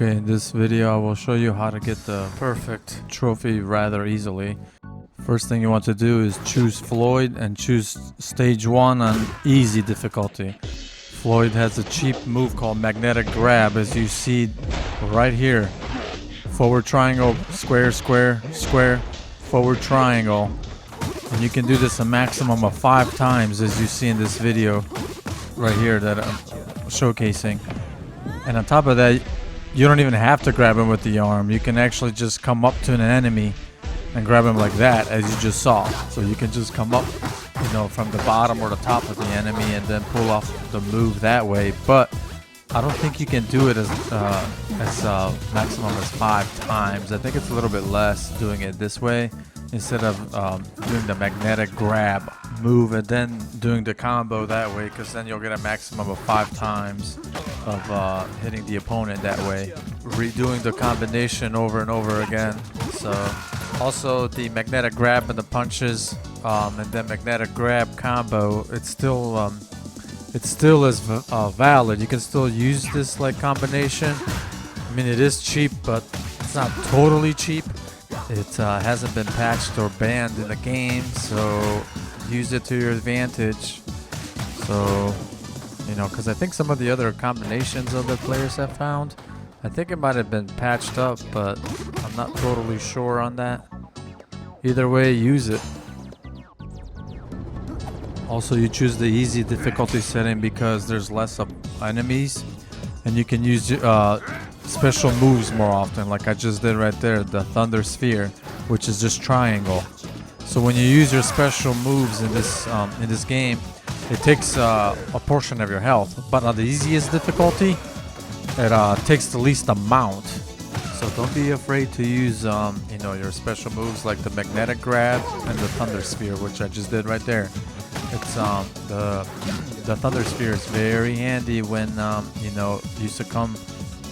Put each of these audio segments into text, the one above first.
Okay, in this video I will show you how to get the perfect trophy rather easily. First thing you want to do is choose Floyd and choose stage 1 on easy difficulty. Floyd has a cheap move called magnetic grab, as you see right here. Forward triangle, square, square, square, forward triangle. And you can do this a maximum of 5 times, as you see in this video right here that I'm showcasing. And on top of that, you don't even have to grab him with the arm. You can actually just come up to an enemy and grab him like that, as you just saw. So you can just come up, from the bottom or the top of the enemy and then pull off the move that way. But I don't think you can do it as maximum as 5 times. I think it's a little bit less doing it this way instead of doing the magnetic grab move and then doing the combo that way, because then you'll get a maximum of 5 times of hitting the opponent that way, redoing the combination over and over again. So also the magnetic grab and the punches and then magnetic grab combo, it still is valid. You can still use this like combination. I mean, it is cheap, but it's not totally cheap. It hasn't been patched or banned in the game, so use it to your advantage. So, because I think some of the other combinations other players have found, I think it might have been patched up, but I'm not totally sure on that. Either way, use it. Also, you choose the easy difficulty setting because there's less enemies, and you can use special moves more often, like I just did right there, the Thunder Sphere, which is just triangle. So when you use your special moves in this game, it takes a portion of your health, but on the easiest difficulty, it takes the least amount. So don't be afraid to use your special moves like the magnetic grab and the Thunder Sphere, which I just did right there. It's the Thunder Sphere is very handy when you succumb,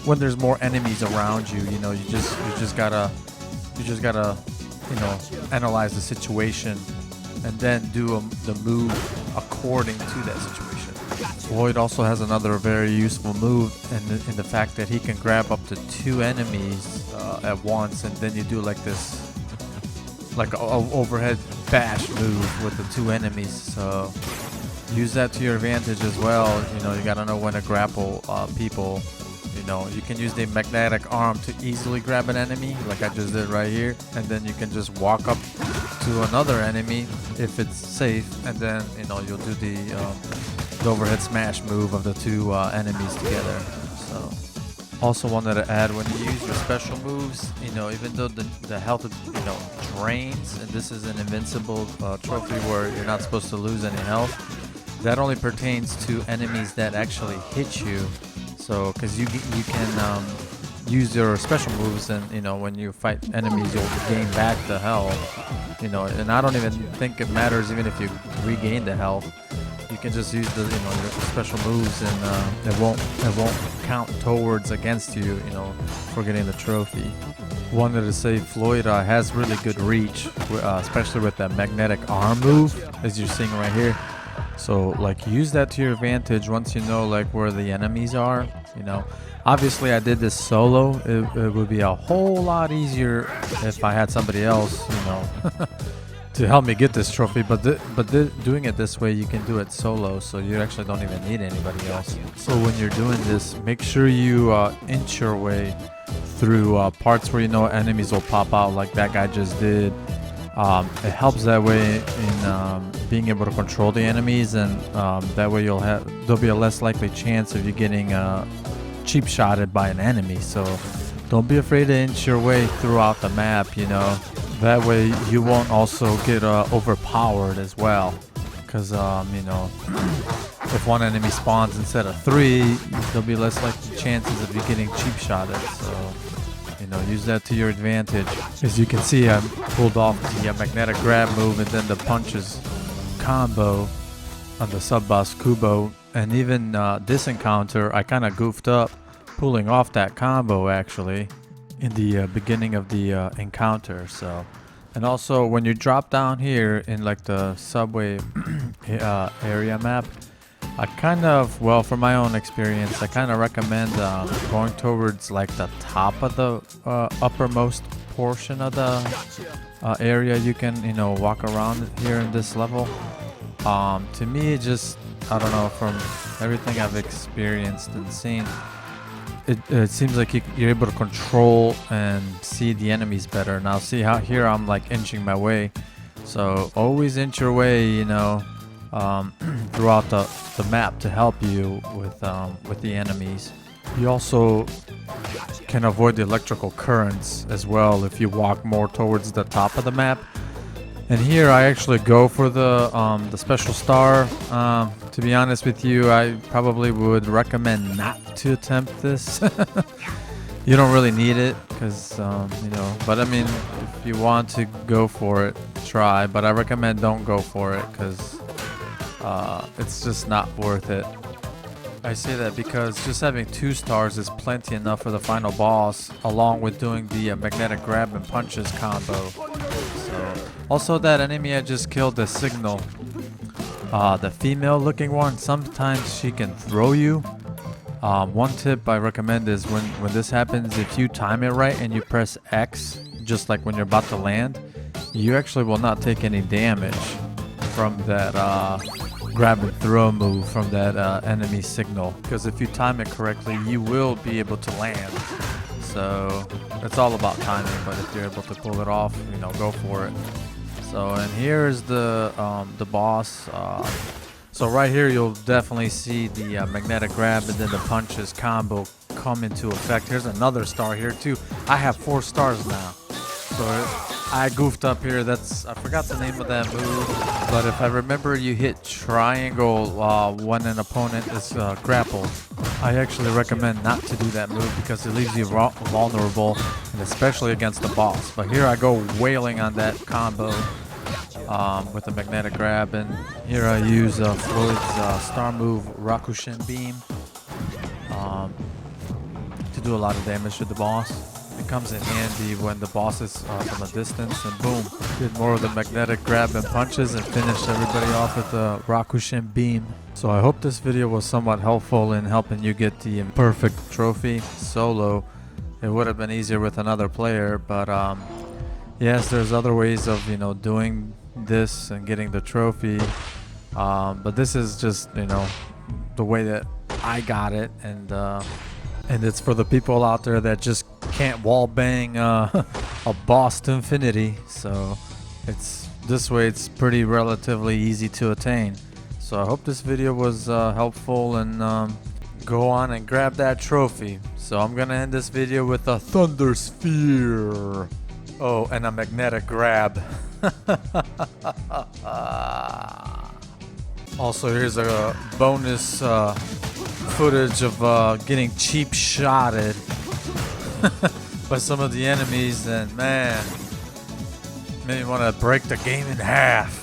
when there's more enemies around you. You just gotta analyze the situation and then do the move according to that situation. Floyd also has another very useful move in the fact that he can grab up to 2 enemies at once, and then you do like this, like a overhead bash move with the 2 enemies. So use that to your advantage as well. You gotta know when to grapple people. You can use the magnetic arm to easily grab an enemy, like I just did right here, and then you can just walk up to another enemy if it's safe, and then you'll do the overhead smash move of the 2 enemies together. So also wanted to add, when you use your special moves, even though the health drains, and this is an invincible trophy where you're not supposed to lose any health, that only pertains to enemies that actually hit you. So, because you can use your special moves, and when you fight enemies, you'll gain back the health. And I don't even think it matters even if you regain the health. You can just use the your special moves, and it won't count towards against you for getting the trophy. Wanted to say Floyd has really good reach, especially with that magnetic arm move, as you're seeing right here. So use that to your advantage once you know where the enemies are. Obviously I did this solo. It would be a whole lot easier if I had somebody else to help me get this trophy, but doing it this way, you can do it solo, so you actually don't even need anybody else. So when you're doing this, make sure you inch your way through parts where enemies will pop out, like that guy just did. It helps that way in being able to control the enemies, and that way there'll be a less likely chance of you getting cheap shotted by an enemy. So don't be afraid to inch your way throughout the map. That way you won't also get overpowered as well, because if one enemy spawns instead of 3, there'll be less likely chances of you getting cheap shotted. So use that to your advantage. As you can see, I pulled off the magnetic grab move and then the punches combo on the sub-boss Kubo. And even this encounter, I kind of goofed up pulling off that combo actually in the beginning of the encounter. So, and also when you drop down here in the subway area map, I kind of, well, from my own experience, I kind of recommend going towards like the top of the uppermost portion of the area you can, you know, walk around here in this level. To me, it just, I don't know, from everything I've experienced and seen, it seems like you're able to control and see the enemies better. Now see how here I'm like inching my way, so always inch your way, you know, throughout the map to help you with the enemies. You also can avoid the electrical currents as well if you walk more towards the top of the map. And here I actually go for the special star. To be honest with you, I probably would recommend not to attempt this. You don't really need it because, you know, but I mean, if you want to go for it, try. But I recommend don't go for it because it's just not worth it. I say that because just having 2 stars is plenty enough for the final boss, along with doing the magnetic grab and punches combo. So, also that enemy I just killed, the signal, the female looking one, sometimes she can throw you. One tip I recommend is when this happens, if you time it right and you press X, just like when you're about to land, you actually will not take any damage from that grab and throw move from that enemy signal, because if you time it correctly, you will be able to land. So it's all about timing, but if you're able to pull it off, you know, go for it. So, and here is the boss. So right here you'll definitely see the magnetic grab and then the punches combo come into effect. Here's another star here too. I have 4 stars now. So I goofed up here. I forgot the name of that move, but if I remember, you hit triangle when an opponent is grappled. I actually recommend not to do that move because it leaves you vulnerable, and especially against the boss. But here I go wailing on that combo with the magnetic grab, and here I use Floyd's star move, Rakushin Beam, to do a lot of damage to the boss. It comes in handy when the boss is from a distance, and boom, did more of the magnetic grab and punches and finished everybody off with the Rakushin Beam. So I hope this video was somewhat helpful in helping you get the perfect trophy solo. It would have been easier with another player, but yes, there's other ways of, you know, doing this and getting the trophy, but this is just, you know, the way that I got it, and it's for the people out there that just can't wall bang a boss to infinity. So it's this way, it's pretty relatively easy to attain. So I hope this video was helpful, and go on and grab that trophy. So I'm gonna end this video with a thunder sphere, oh, and a magnetic grab. Also, here's a bonus footage of getting cheap shotted by some of the enemies, and man, made me want to break the game in half.